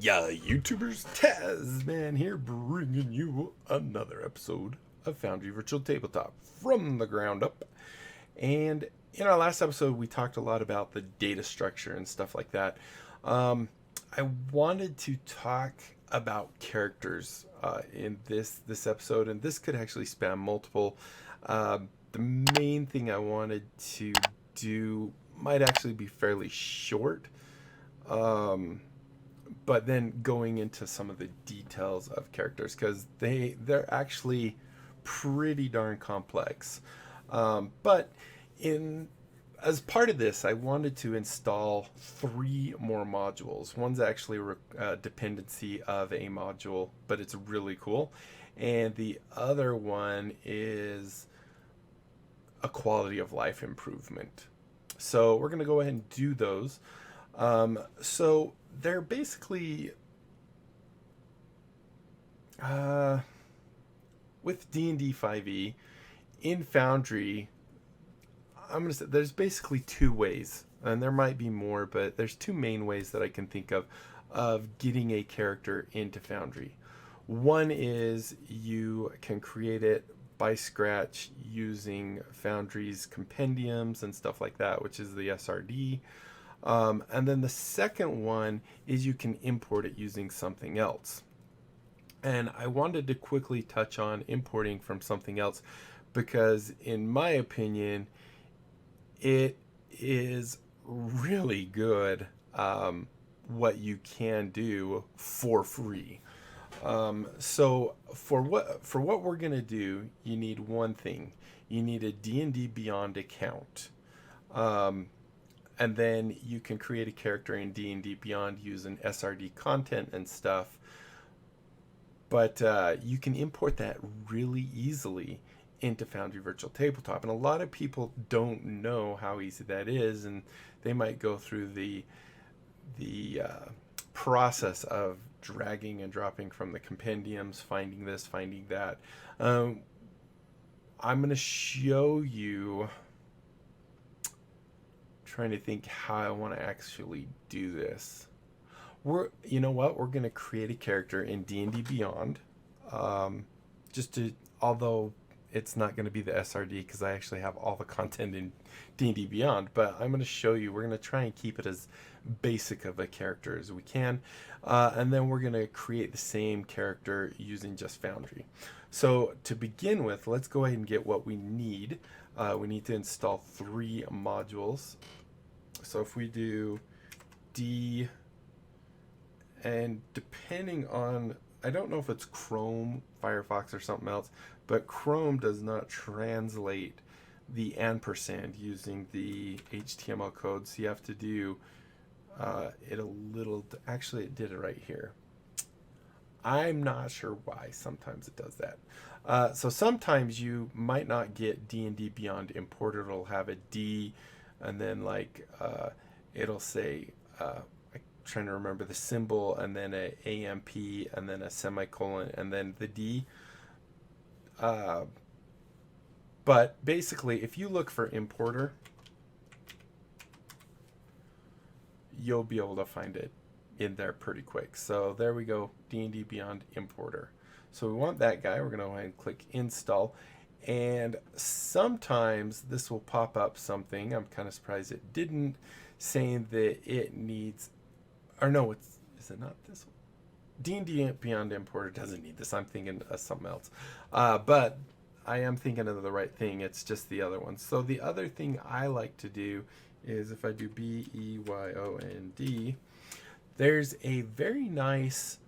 Yeah, YouTubers, Tasman here, bringing you another episode of Foundry Virtual Tabletop from the ground up. And in our last episode, we talked a lot about the data structure and stuff like that. I wanted to talk about characters in this episode, and this could actually span multiple. The main thing I wanted to do might actually be fairly short. But then going into some of the details of characters, because they're actually pretty darn complex. But in as part of this, I wanted to install 3 more modules. One's actually a dependency of a module, but it's really cool. And the other one is a quality of life improvement. So we're going to go ahead and do those. So they're basically with D&D 5e in Foundry. I'm gonna say there's basically 2 ways, and there might be more, but there's 2 main ways that I can think of getting a character into Foundry. One is you can create it by scratch using Foundry's compendiums and stuff like that, which is the SRD. And then the second one is you can import it using something else. And I wanted to quickly touch on importing from something else because, in my opinion, it is really good what you can do for free. So for what we're gonna do, you need one thing. You need a D&D Beyond account. And then you can create a character in D&D Beyond using SRD content and stuff. But you can import that really easily into Foundry Virtual Tabletop. And a lot of people don't know how easy that is, and they might go through the process of dragging and dropping from the compendiums, finding this, finding that. I'm going to show you, trying to think how I want to actually do this. You know what? We're going to create a character in D&D Beyond. Although it's not going to be the SRD because I actually have all the content in D&D Beyond, but I'm going to show you. We're going to try and keep it as basic of a character as we can. And then we're going to create the same character using just Foundry. So to begin with, let's go ahead and get what we need. We need to install 3 modules. So if we do D, and depending on, I don't know if it's Chrome, Firefox, or something else, but Chrome does not translate the ampersand using the HTML code, so you have to do it a little, actually it did it right here. I'm not sure why sometimes it does that. So sometimes you might not get D&D Beyond imported. It'll have a D, and then it'll say, I'm trying to remember the symbol, and then a AMP, and then a semicolon, and then the D. But basically, if you look for importer, you'll be able to find it in there pretty quick. So there we go, D&D Beyond importer. So we want that guy. We're going to go ahead and click install. And sometimes this will pop up something. I'm kind of surprised it didn't, saying that it needs, or no, is it not this one? D&D Beyond importer doesn't need this. I'm thinking of something else. But I am thinking of the right thing. It's just the other one. So the other thing I like to do is if I do BEYOND, there's a very nice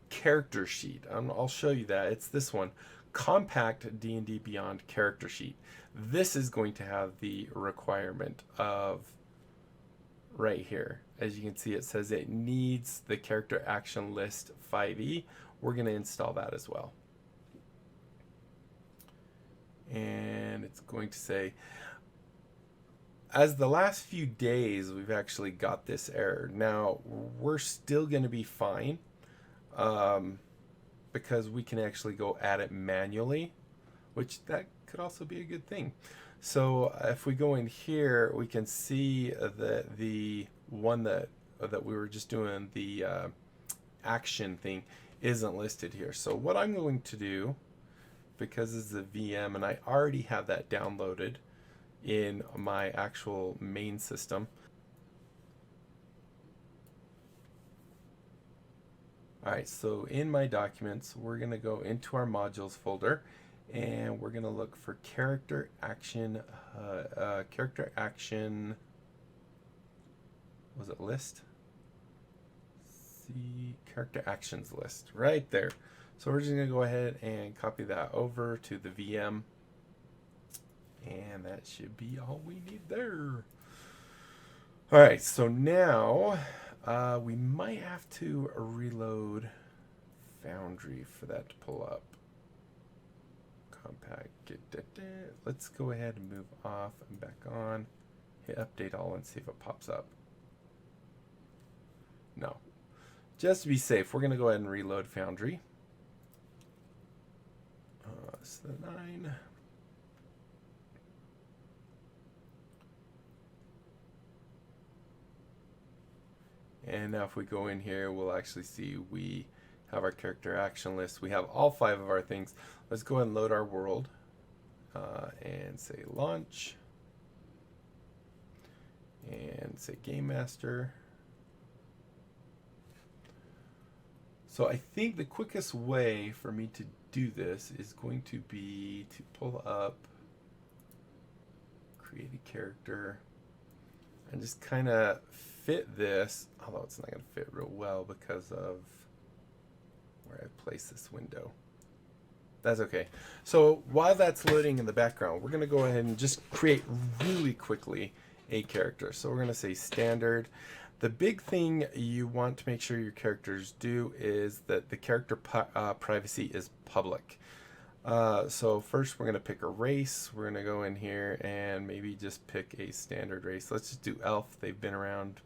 character sheet. I'll show you that. It's this one, Compact D&D Beyond Character Sheet. This is going to have the requirement of right here. As you can see, it says it needs the character action list 5e. We're going to install that as well. And it's going to say, as the last few days, we've actually got this error. Now, we're still going to be fine because we can actually go add it manually, which that could also be a good thing. So if we go in here, we can see that the one that that we were just doing the action thing isn't listed here. So what I'm going to do, because it's a VM and I already have that downloaded in my actual main system. Alright, so in my documents, we're going to go into our modules folder and we're going to look for character action, was it list? See, character actions list right there. So we're just going to go ahead and copy that over to the VM. And that should be all we need there. Alright, so now we might have to reload Foundry for that to pull up. Compact, let's go ahead and move off and back on. Hit update all and see if it pops up. No. Just to be safe, we're going to go ahead and reload Foundry. It's the 9. And now if we go in here, we'll actually see we have our character action list. We have all 5 of our things. Let's go ahead and load our world and say launch and say game master. So I think the quickest way for me to do this is going to be to pull up, create a character, and just kind of fit this, although it's not going to fit real well because of where I place this window. That's okay. So while that's loading in the background, we're going to go ahead and just create really quickly a character. So we're going to say standard. The big thing you want to make sure your characters do is that the character privacy is public. So first we're going to pick a race. We're going to go in here and maybe just pick a standard race. Let's just do elf. They've been around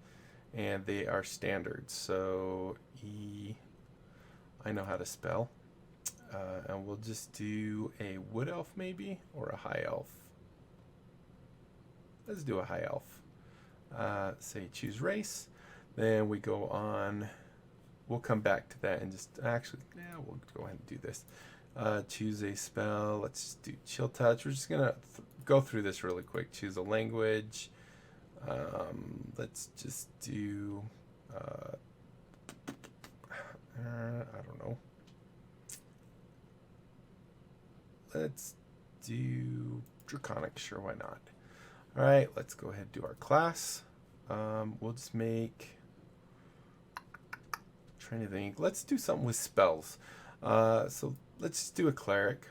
and they are standard. So E, I know how to spell. And we'll just do a wood elf maybe, or a high elf. Let's do a high elf. Say choose race. Then we go on. We'll come back to that and just actually, yeah, we'll go ahead and do this. Choose a spell. Let's just do chill touch. We're just gonna go through this really quick. Choose a language. Let's just do I don't know. Let's do draconic. Sure, why not? All right, let's go ahead and do our class. We'll just make, trying to think, let's do something with spells. So let's just do a cleric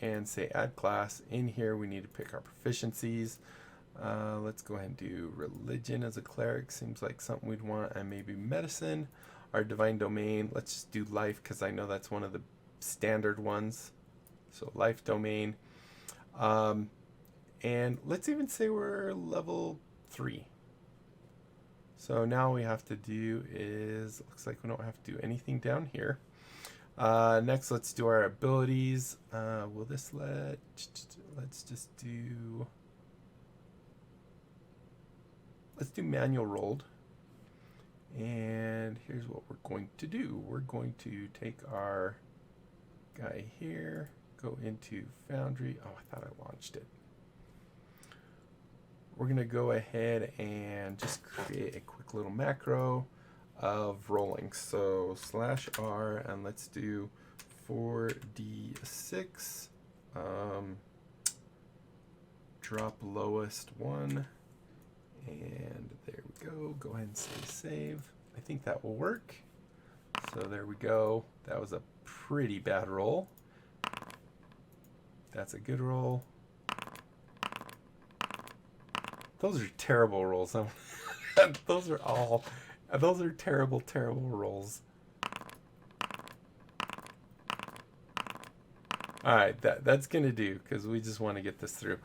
and say add class. In here we need to pick our proficiencies. Let's go ahead and do religion as a cleric. Seems like something we'd want. And maybe medicine. Our divine domain, let's just do life because I know that's one of the standard ones. So life domain. And let's even say we're level 3. So now we have to do is, looks like we don't have to do anything down here. Next, let's do our abilities. Will this let's just do, let's do manual rolled. And here's what we're going to do. We're going to take our guy here, go into Foundry. Oh, I thought I launched it. We're going to go ahead and just create a quick little macro of rolling. So /R, and let's do 4d6. Drop lowest 1. And there we go. Go ahead and say save. I think that will work. So there we go. That was a pretty bad roll. That's a good roll. Those are terrible rolls. Those are terrible, terrible rolls. All right, that's gonna do because we just want to get this through.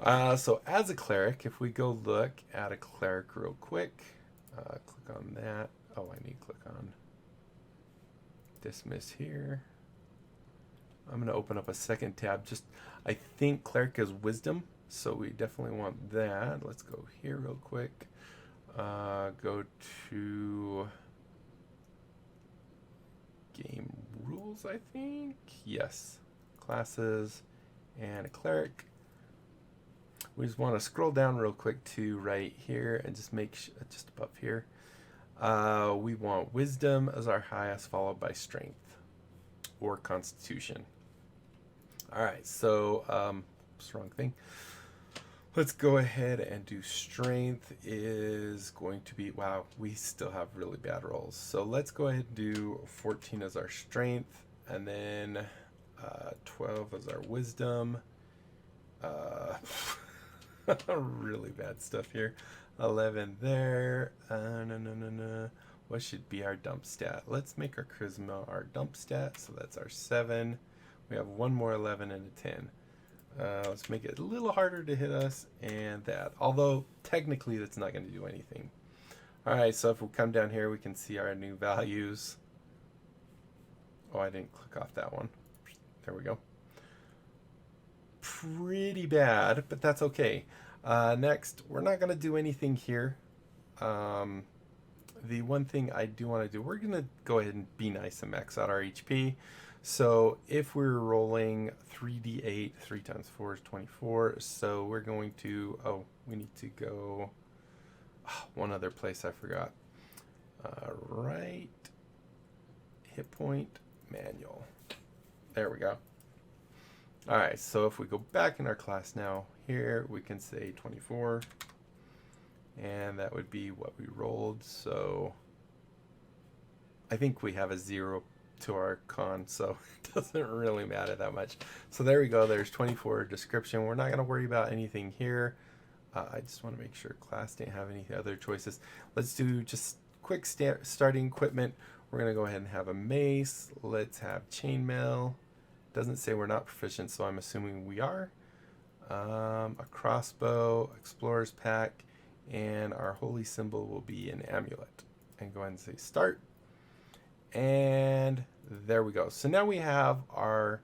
So as a cleric, if we go look at a cleric real quick, click on that. Oh, I need to click on dismiss here. I'm gonna open up a second tab. I think cleric is wisdom, so we definitely want that. Let's go here real quick. Go to game rules, I think. Yes. Classes and a cleric. We just want to scroll down real quick to right here and just make just above here. We want wisdom as our highest, followed by strength or constitution. All right, so wrong thing. Let's go ahead and do strength is going to be, wow, we still have really bad rolls. So let's go ahead and do 14 as our strength, and then 12 as our wisdom. Really bad stuff here. 11 there. No. What should be our dump stat? Let's make our charisma our dump stat. So that's our 7. We have one more 11 and a 10. Let's make it a little harder to hit us, and that. Although technically that's not going to do anything. All right, so if we come down here, we can see our new values. Oh, I didn't click off that one. There we go. Pretty bad, but that's okay. Next, we're not going to do anything here. The one thing I do want to do, we're going to go ahead and be nice and max out our HP. So if we're rolling 3d8, 3 times 4 is 24. So we're going to, oh, we need to go one other place I forgot. Right, hit point, manual. There we go. All right, so if we go back in our class now, here we can say 24. And that would be what we rolled. So I think we have a 0 to our con, so it doesn't really matter that much. So there we go. There's 24 description. We're not going to worry about anything here. I just want to make sure class didn't have any other choices. Let's do just quick starting equipment. We're going to go ahead and have a mace. Let's have chainmail. Doesn't say we're not proficient, so I'm assuming we are. A crossbow, explorer's pack, and our holy symbol will be an amulet. And go ahead and say start. And there we go. So now we have our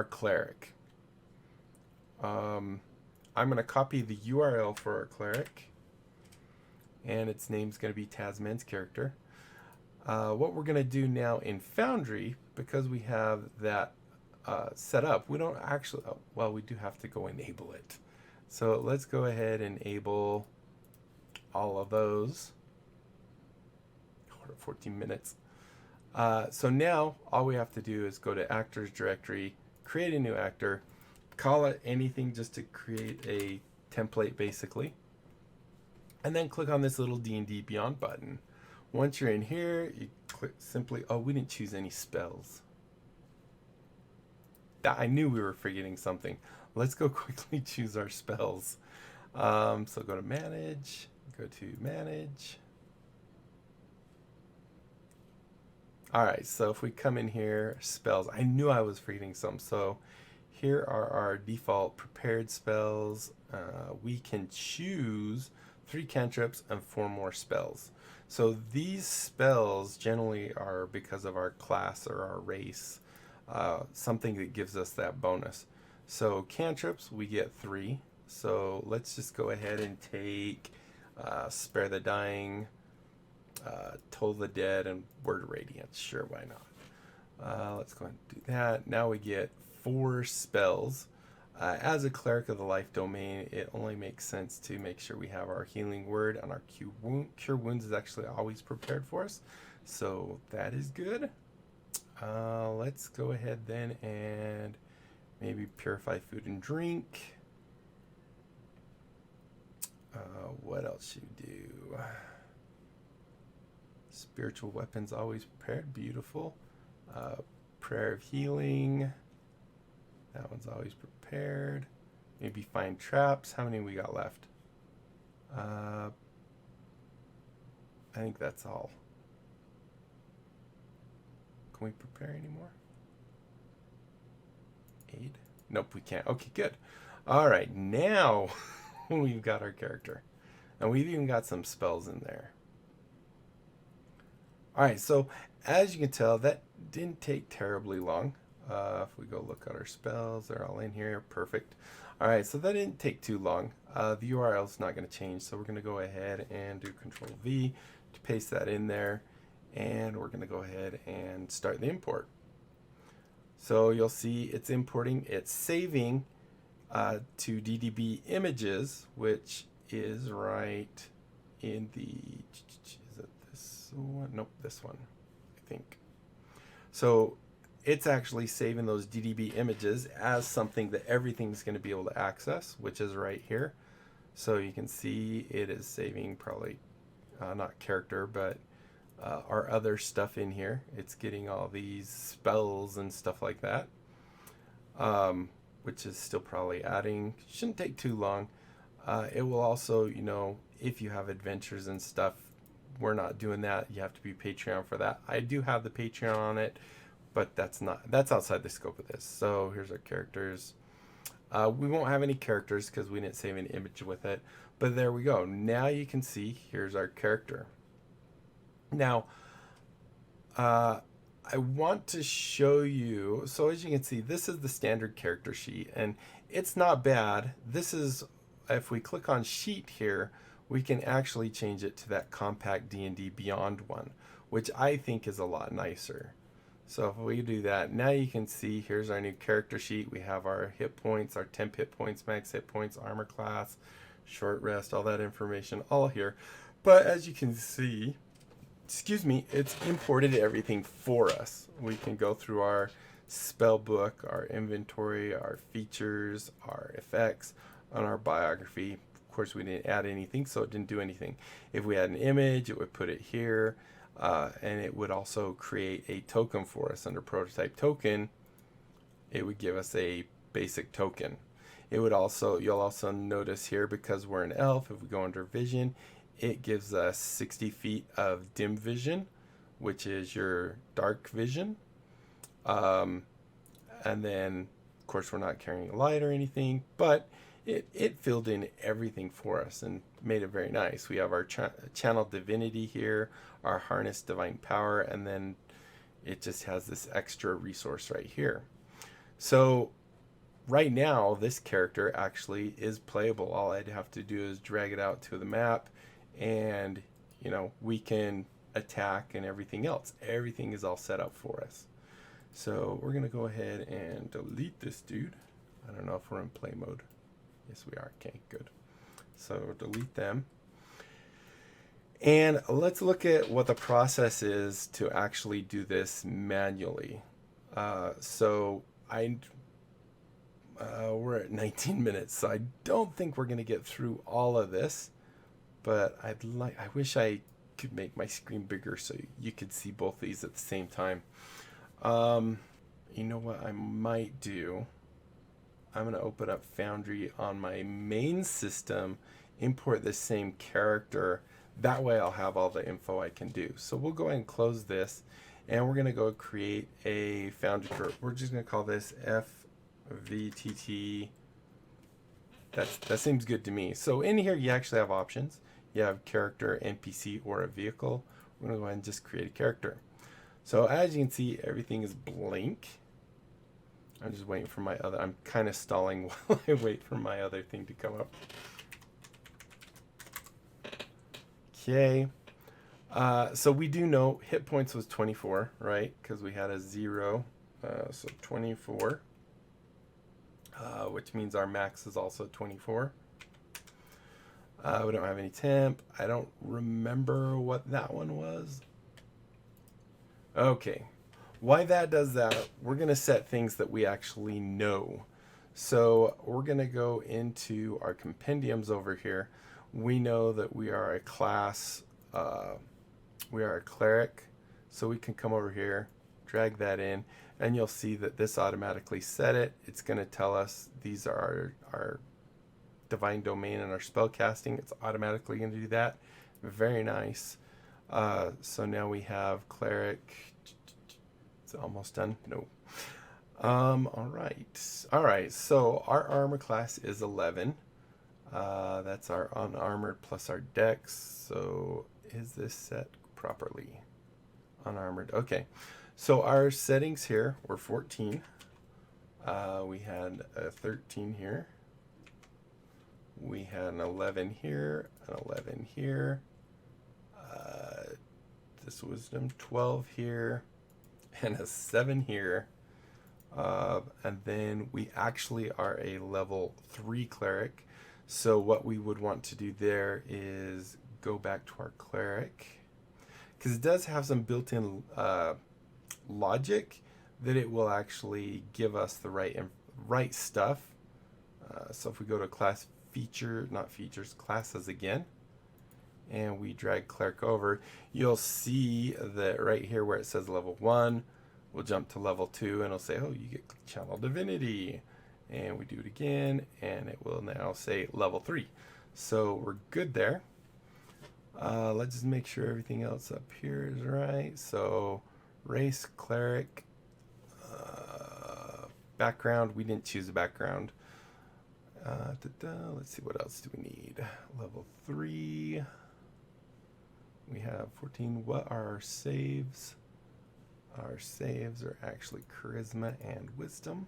cleric. I'm going to copy the URL for our cleric, and its name's going to be Tasman's character. What we're going to do now in Foundry, because we have that set up, we don't actually, well, we do have to go enable it. So let's go ahead and enable all of those. 14 minutes. So now all we have to do is go to actors directory, create a new actor, call it anything just to create a template basically, and then click on this little D&D Beyond button. Once you're in here, you click simply, oh, we didn't choose any spells. I knew we were forgetting something. Let's go quickly choose our spells. So go to manage, go to manage. All right, so if we come in here, spells, I knew I was forgetting some. So here are our default prepared spells. We can choose 3 cantrips and 4 more spells. So these spells generally are because of our class or our race, something that gives us that bonus. So cantrips, we get 3. So let's just go ahead and take Spare the Dying, Toll the Dead, and Word of Radiance. Sure, why not? Let's go ahead and do that. Now we get 4 spells. As a cleric of the life domain, it only makes sense to make sure we have our healing word, and our cure wounds is actually always prepared for us. So that is good. Let's go ahead then and maybe purify food and drink. What else should we do? Spiritual weapons always prepared. Beautiful. Prayer of healing. That one's always prepared. Maybe find traps. How many we got left? I think that's all. Can we prepare any more? 8? Nope, we can't. Okay, good. All right, now we've got our character. And we've even got some spells in there. All right, so as you can tell, that didn't take terribly long. If we go look at our spells, they're all in here. Perfect. All right, so that didn't take too long. The URL is not going to change, so we're going to go ahead and do Control V to paste that in there, and we're going to go ahead and start the import. So you'll see it's importing, it's saving to DDB images, which is right in the, is it this one? Nope, this one, I think. So it's actually saving those DDB images as something that everything's going to be able to access, which is right here. So you can see it is saving probably not character, but our other stuff in here. It's getting all these spells and stuff like that, which is still probably adding. Shouldn't take too long. It will also, you know, if you have adventures and stuff, we're not doing that. You have to be Patreon for that. I do have the Patreon on it, but that's outside the scope of this. So here's our characters. We won't have any characters because we didn't save an image with it, but there we go. Now you can see here's our character. Now I want to show you, so as you can see, this is the standard character sheet, and it's not bad. This is, if we click on sheet here, we can actually change it to that compact D&D Beyond one, which I think is a lot nicer. So if we do that, now you can see here's our new character sheet. We have our hit points, our temp hit points, max hit points, armor class, short rest, all that information all here. But as you can see, excuse me, it's imported everything for us. We can go through our spell book, our inventory, our features, our effects, on our biography. Of course, we didn't add anything, so it didn't do anything. If we had an image, it would put it here. And it would also create a token for us under prototype token. It would give us a basic token. It would also, you'll also notice here, because we're an elf, if we go under vision, it gives us 60 feet of dim vision, which is your dark vision. And then, of course, we're not carrying a light or anything, but it filled in everything for us and made it very nice. We have our channel divinity here, our harness divine power, and then it just has this extra resource right here. So right now this character actually is playable. All I'd have to do is drag it out to the map, and you know, we can attack and everything else. Everything is all set up for us. So we're gonna go ahead and delete this dude. I don't know if we're in play mode. Yes, we are. Okay, good. So delete them. And let's look at what the process is to actually do this manually. So we're at 19 minutes, so I don't think we're going to get through all of this, but I wish I could make my screen bigger so you could see both these at the same time. You know what I might do? I'm going to open up Foundry on my main system, import the same character. That way I'll have all the info I can do. So we'll go ahead and close this, and we're going to go create a Foundry. We're just going to call this VTT. That seems good to me. So in here you actually have options. You have character, NPC, or a vehicle. We're going to go ahead and just create a character. So as you can see, everything is blank. I'm just waiting for my other, I'm kind of stalling while I wait for my other thing to come up. Okay. So we do know hit points was 24, right? Because we had a 0. So 24. Which means our max is also 24. We don't have any temp. I don't remember what that one was. Okay. Why that does that, we're going to set things that we actually know. So we're going to go into our compendiums over here. We know that we are a class, we are a cleric. So we can come over here, drag that in, and you'll see that this automatically set it. It's going to tell us these are our divine domain and our spell casting. It's automatically going to do that. Very nice. So now we have cleric. It's almost done. No. All right. So our armor class is 11. That's our unarmored plus our dex. So is this set properly? Unarmored. Okay. So our settings here were 14. We had a 13 here. We had an 11 here, an 11 here. This wisdom 12 here, and a 7 here. And then we actually are a level 3 cleric. So what we would want to do there is go back to our cleric, because it does have some built-in logic that it will actually give us the right stuff. So if we go to class feature, not features, classes again, and we drag cleric over, you'll see that right here where it says level 1, we'll jump to level 2 and it'll say, oh, you get channel divinity. And we do it again and it will now say level 3. So we're good there. Let's just make sure everything else up here is right. So race, cleric, background, we didn't choose a background. Let's see, what else do we need? Level 3. We have 14. What are our saves? Our saves are actually charisma and wisdom.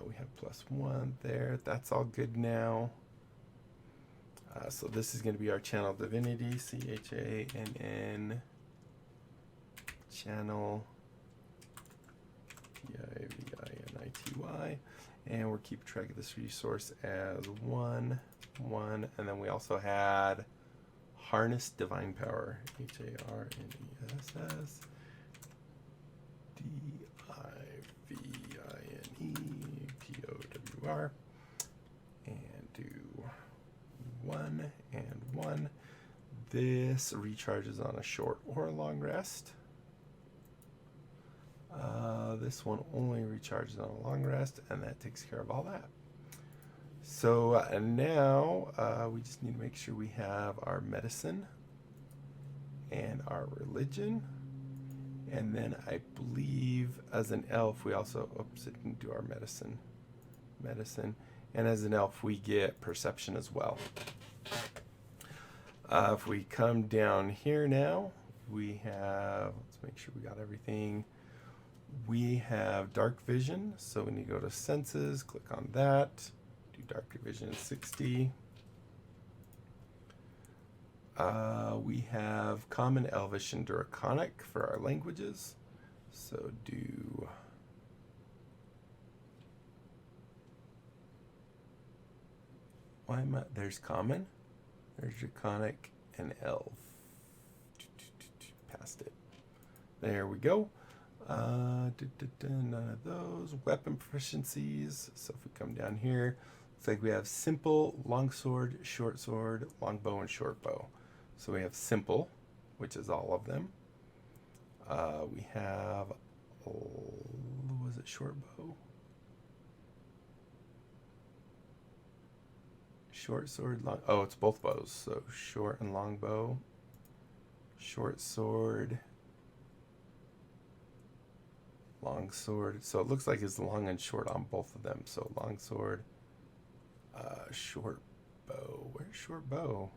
We have +1 there. That's all good now. So this is going to be our channel divinity, CHANN, channel DIVINITY, and we're keeping track of this resource as 1, 1, and then we also had harness divine power, HARNESS DIVINEPOWR, and do 1 and 1. This recharges on a short or a long rest. This one only recharges on a long rest, and that takes care of all that. So now we just need to make sure we have our medicine and our religion. And then I believe as an elf we also, oops, it didn't do our medicine. And as an elf we get perception as well. If we come down here now, we have, let's make sure we got everything. We have dark vision, so we need to go to senses, click on that, do dark vision 60. We have common, elvish, and draconic for our languages, so do there's common, there's draconic, and elf. Past it. There we go. None of those. Weapon proficiencies. So if we come down here, looks like we have simple, longsword, short sword, longbow, and short bow. So we have simple, which is all of them. We have, was it short bow? Short sword, long, oh, it's both bows. So short and long bow, short sword, long sword. So it looks like it's long and short on both of them. So long sword, short bow. Where's short bow?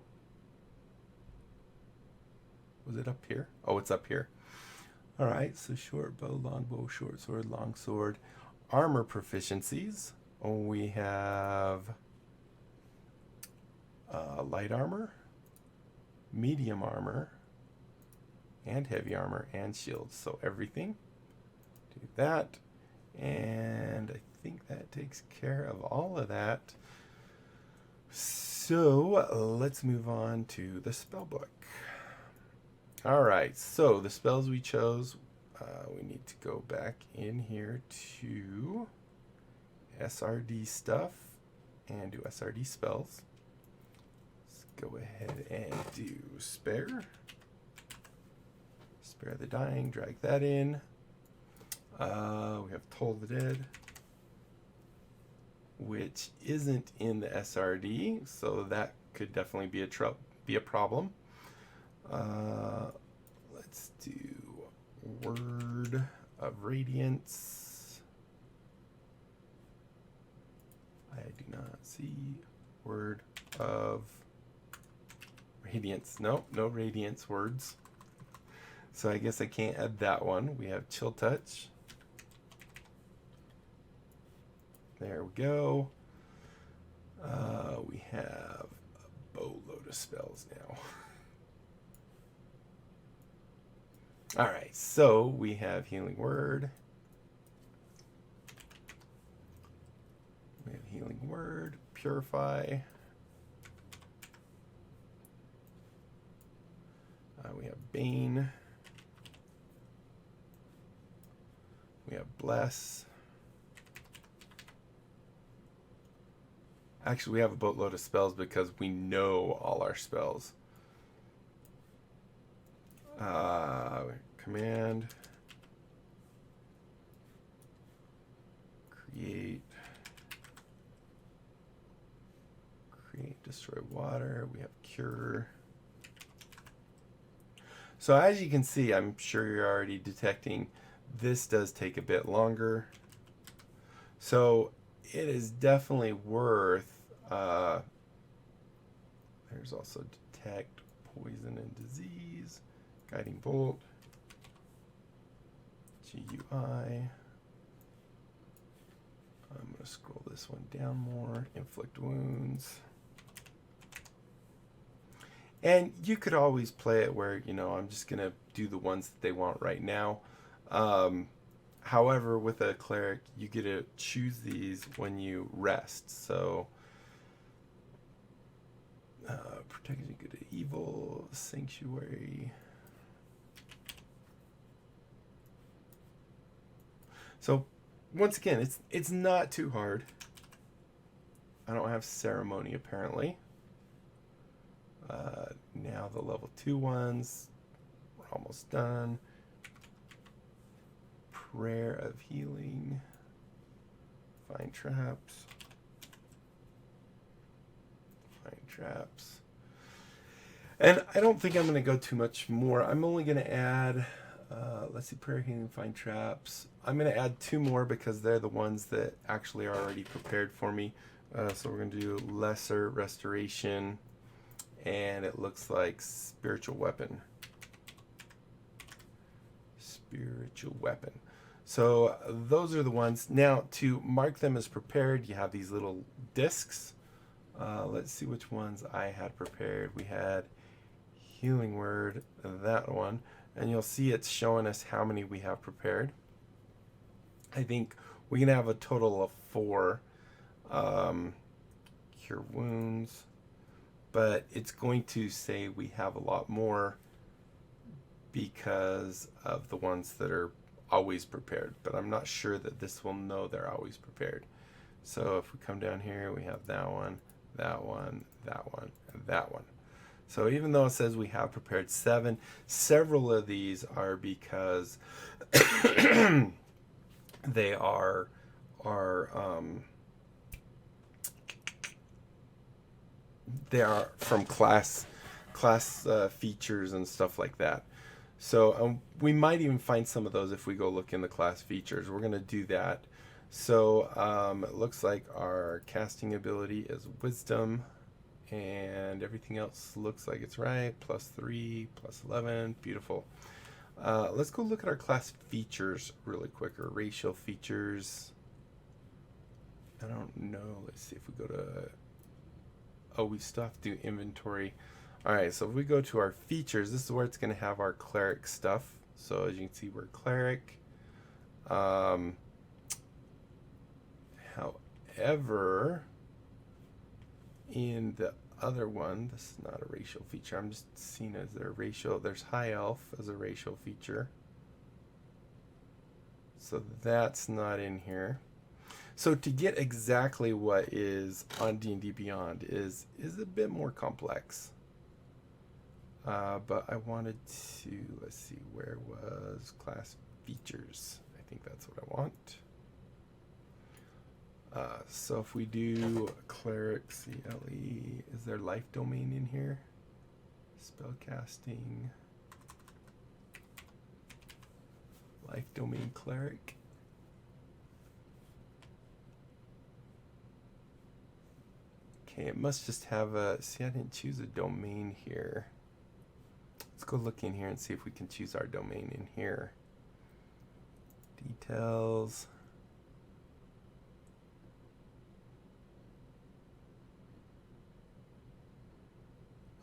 Was it up here? Oh, it's up here. All right, so short bow, long bow, short sword, long sword. Armor proficiencies. Oh, we have light armor, medium armor, and heavy armor, and shields. So everything. Do that. And I think that takes care of all of that. So let's move on to the spell book. All right, so the spells we chose, we need to go back in here to SRD stuff and do SRD spells. Let's go ahead and do spare. Spare the dying, drag that in. We have Toll the Dead, which isn't in the SRD, so that could definitely be a problem. Let's do Word of Radiance. I do not see Word of Radiance. No Radiance words. So I guess I can't add that one. We have Chill Touch. There we go. We have a boatload of spells now. All right, so we have Healing Word. We have Healing Word, Purify. We have Bane. We have Bless. Actually, we have a boatload of spells because we know all our spells. Command. Create. Destroy water. We have Cure. So as you can see, I'm sure you're already detecting this does take a bit longer. So it is definitely worth, there's also detect poison and disease, guiding bolt, GUI. I'm going to scroll this one down more, inflict wounds. And you could always play it where, you know, I'm just going to do the ones that they want right now. However, with a cleric, you get to choose these when you rest. So, protecting good and evil, sanctuary. So, once again, it's not too hard. I don't have ceremony apparently. Now the level 2 ones, we're almost done. Prayer of healing, find traps, and I don't think I'm going to go too much more. I'm only going to add, let's see, prayer healing, find traps. I'm going to add 2 more because they're the ones that actually are already prepared for me. So we're going to do lesser restoration, and it looks like spiritual weapon. So those are the ones. Now to mark them as prepared, you have these little discs. Let's see which ones I had prepared. We had Healing Word, that one, and you'll see it's showing us how many we have prepared. I think we can have a total of 4. Cure wounds, but it's going to say we have a lot more because of the ones that are always prepared, but I'm not sure that this will know they're always prepared. So if we come down here, we have that one, that one, that one, and that one. So even though it says we have prepared 7, several of these are because they are from class features and stuff like that. So we might even find some of those if we go look in the class features. We're going to do that. So it looks like our casting ability is Wisdom, and everything else looks like it's right. +3, +11, beautiful. Let's go look at our class features really quick, or racial features. I don't know. Let's see if we go to... Oh, we still have to do inventory. Alright, so if we go to our features, this is where it's going to have our cleric stuff. So as you can see, we're cleric. However, in the other one, this is not a racial feature. I'm just seeing as their racial. There's high elf as a racial feature. So that's not in here. So to get exactly what is on D&D Beyond is a bit more complex. But I wanted to, let's see, where was class features? I think that's what I want. So if we do cleric CLE, is there life domain in here? Spellcasting, life domain cleric. Okay, it must just have a, see, I didn't choose a domain here. Let's go look in here and see if we can choose our domain in here. Details.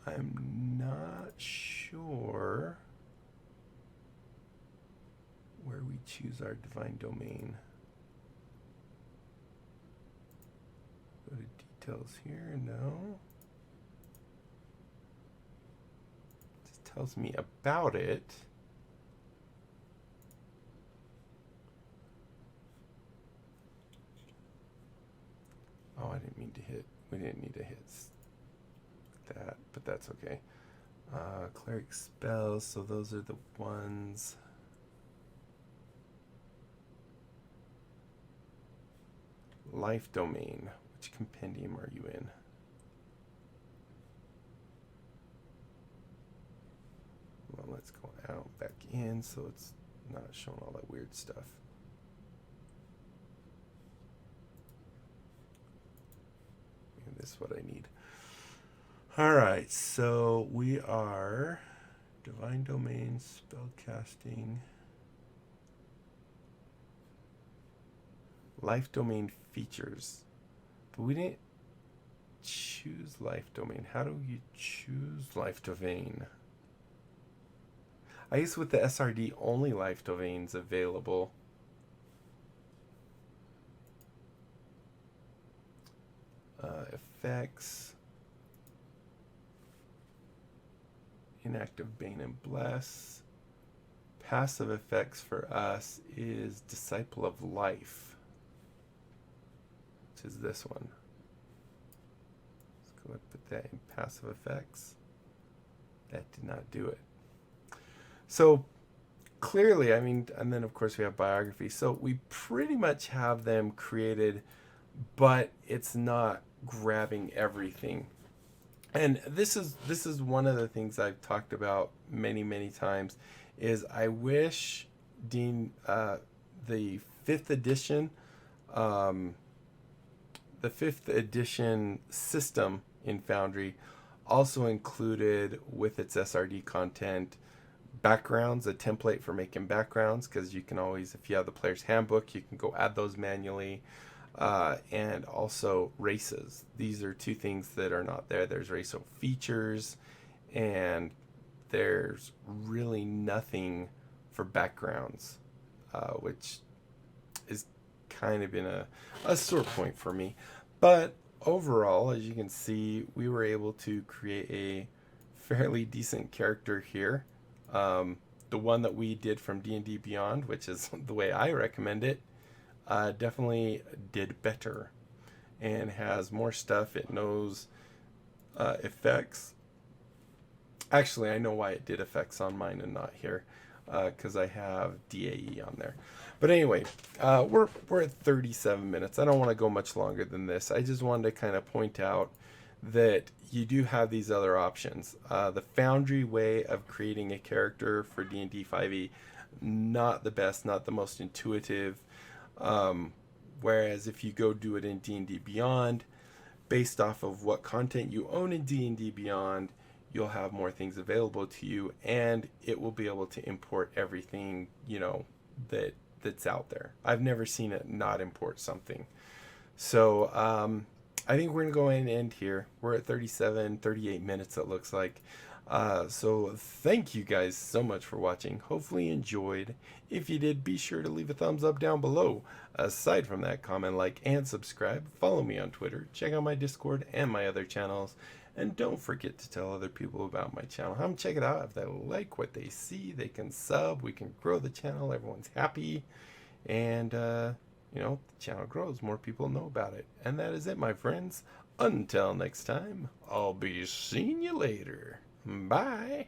I'm not sure where we choose our divine domain. Go to details here. No. It just tells me about it. Oh, I didn't mean to hit. We didn't need to hit that, but that's okay. Cleric spells, so those are the ones. Life domain. Which compendium are you in? Well, let's go out, back in, so it's not showing all that weird stuff. And this is what I need. All right, so we are divine domain, spellcasting, life domain features. But we didn't choose life domain. How do you choose life domain? I guess with the SRD, only life domains available. Effects. Inactive Bane and Bless. Passive effects for us is Disciple of Life, which is this one. Let's go ahead and put that in passive effects. That did not do it. So clearly, I mean, and then of course we have biography. So we pretty much have them created, but it's not grabbing everything. And this is one of the things I've talked about many times, is I wish the 5th edition, the 5th edition system in Foundry also included with its SRD content backgrounds, a template for making backgrounds, because you can always, if you have the player's handbook, you can go add those manually. And also races. These are two things that are not there. There's racial features, and there's really nothing for backgrounds, which is kind of been a sore point for me. But overall, as you can see, we were able to create a fairly decent character here. The one that we did from D&D Beyond, which is the way I recommend it, definitely did better and has more stuff. It knows effects. Actually, I know why it did effects on mine and not here, because I have DAE on there. But anyway, we're at 37 minutes. I don't want to go much longer than this. I just wanted to kind of point out that you do have these other options. The Foundry way of creating a character for D&D 5e, not the best, not the most intuitive. Whereas if you go do it in D&D Beyond, based off of what content you own in D&D Beyond, you'll have more things available to you, and it will be able to import everything, you know, that's out there. I've never seen it not import something. So I think we're gonna go ahead and end here. We're at 38 minutes, it looks like. So thank you guys so much for watching. Hopefully you enjoyed. If you did, be sure to leave a thumbs up down below. Aside from that, comment, like, and subscribe. Follow me on Twitter. Check out my Discord and my other channels. And don't forget to tell other people about my channel. Have them check it out. If they like what they see, they can sub. We can grow the channel. Everyone's happy. And, you know, the channel grows. More people know about it. And that is it, my friends. Until next time, I'll be seeing you later. Bye.